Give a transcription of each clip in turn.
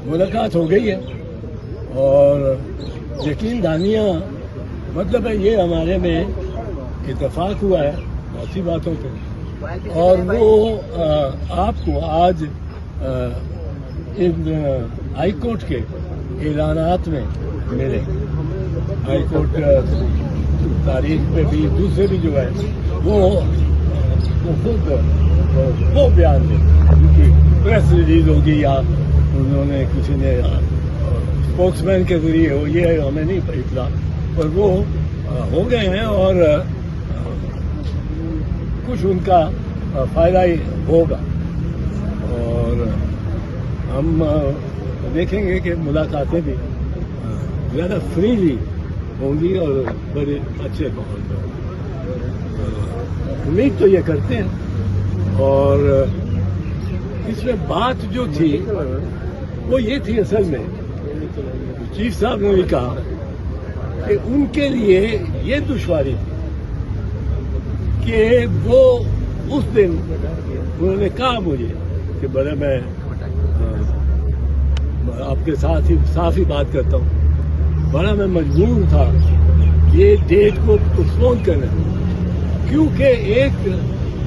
मुलाकात हो गई है और यकीन दानियाँ मतलब है ये हमारे में इत्तेफाक हुआ है बहुत सी बातों पे और वो आपको आज इन हाई कोर्ट के ऐलानात में मिले। हाई कोर्ट तारीख पे भी दूसरे भी जो है वो खुद वो बयान दे क्योंकि प्रेस रिलीज होगी या उन्होंने किसी ने स्पोक्समैन के जरिए हो ये हमें नहीं इतला पर वो हो गए हैं और कुछ उनका फायदा ही होगा और हम देखेंगे कि मुलाकातें भी ज़्यादा फ्रीली होंगी और बड़े अच्छे माहौल में। उम्मीद तो ये करते हैं और इसमें बात जो थी वो ये थी असल में चीफ साहब ने भी कहा कि उनके लिए ये दुश्वारी थी कि वो उस दिन उन्होंने कहा मुझे कि बड़ा मैं आपके साथ ही साफ ही बात करता हूँ बड़ा मैं मजबूर था ये डेट को पोस्टपोन करने क्योंकि एक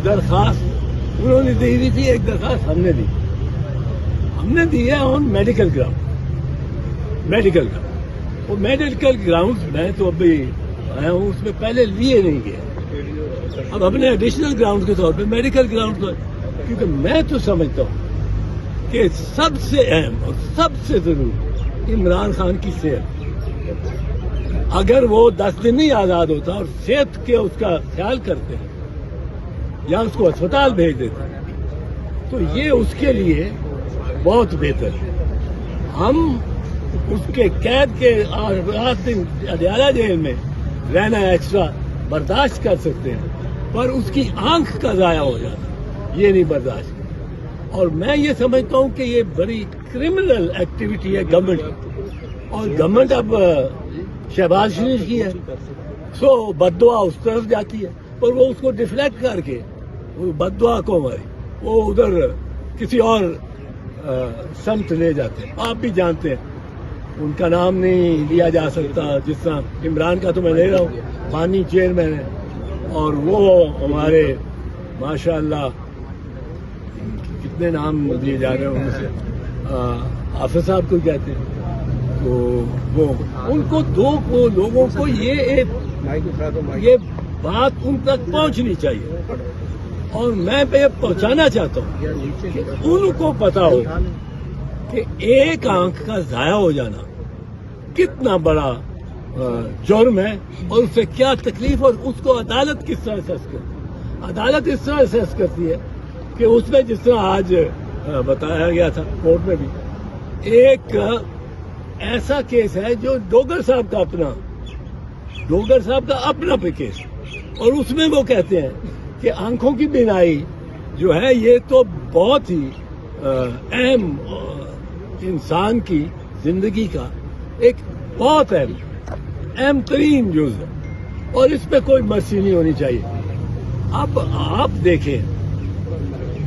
दरखास्त उन्होंने दी हुई थी एक दरखास्त हमने दी है ऑन मेडिकल ग्राउंड वो मेडिकल ग्राउंड मैं तो अभी आया हूँ उसमें पहले लिए नहीं गया अब अपने एडिशनल ग्राउंड के तौर पे मेडिकल ग्राउंड पर क्योंकि मैं तो समझता हूँ कि सबसे अहम और सबसे जरूरी इमरान खान की सेहत अगर वो 10 दिन नहीं आजाद होता और सेहत के उसका ख्याल करते हैं या उसको अस्पताल भेज देते हैं तो ये उसके लिए बहुत बेहतर है। हम उसके कैद के 8 दिन अडयाला जेल में रहना एक्स्ट्रा बर्दाश्त कर सकते हैं पर उसकी आंख का जाया हो जाना ये नहीं बर्दाश्त और मैं ये समझता हूँ कि ये बड़ी क्रिमिनल एक्टिविटी है गवर्नमेंट की और गवर्नमेंट अब शहबाज शरीफ की है सो बददुआ उस तरफ जाती है पर वो उसको डिफ्लेक्ट करके वो बददुआ को हमारी वो उधर किसी और समत ले जाते हैं। आप भी जानते हैं उनका नाम नहीं लिया जा सकता जिस तरह इमरान का तो मैं ले रहा हूँ पानी चेयरमैन है और वो हमारे माशाअल्लाह कितने नाम दिए जा रहे हैं उनसे हाफिज साहब को कहते हैं तो वो उनको लोगों को ये बात उन तक पहुंचनी चाहिए और मैं ये पहुंचाना चाहता हूं कि उनको पता हो कि एक आंख का जाया हो जाना कितना बड़ा जुर्म है और उससे क्या तकलीफ और उसको अदालत किस तरह असेस करती है। अदालत इस तरह असेस करती है कि उसमें जिस तरह आज बताया गया था कोर्ट में भी एक ऐसा केस है जो डोगर साहब का अपना पे केस और उसमें वो कहते हैं कि आंखों की बीनाई जो है ये तो बहुत ही अहम इंसान की जिंदगी का एक बहुत अहम तरीन जुज़ है और इस पे कोई मर्सी नहीं होनी चाहिए। अब आप देखें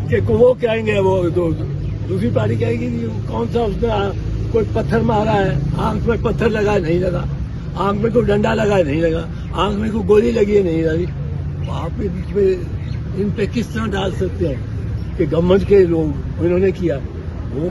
कि वो कहेंगे वो दूसरी पार्टी कहेगी कौन सा उसने कोई पत्थर मारा है आंख में पत्थर लगा नहीं लगा आंख में कोई डंडा लगा नहीं लगा आंख में कोई गोली लगी है नहीं लगी आप इन पे किस तरह डाल सकते हैं कि गवर्नमेंट के लोग इन्होंने किया वो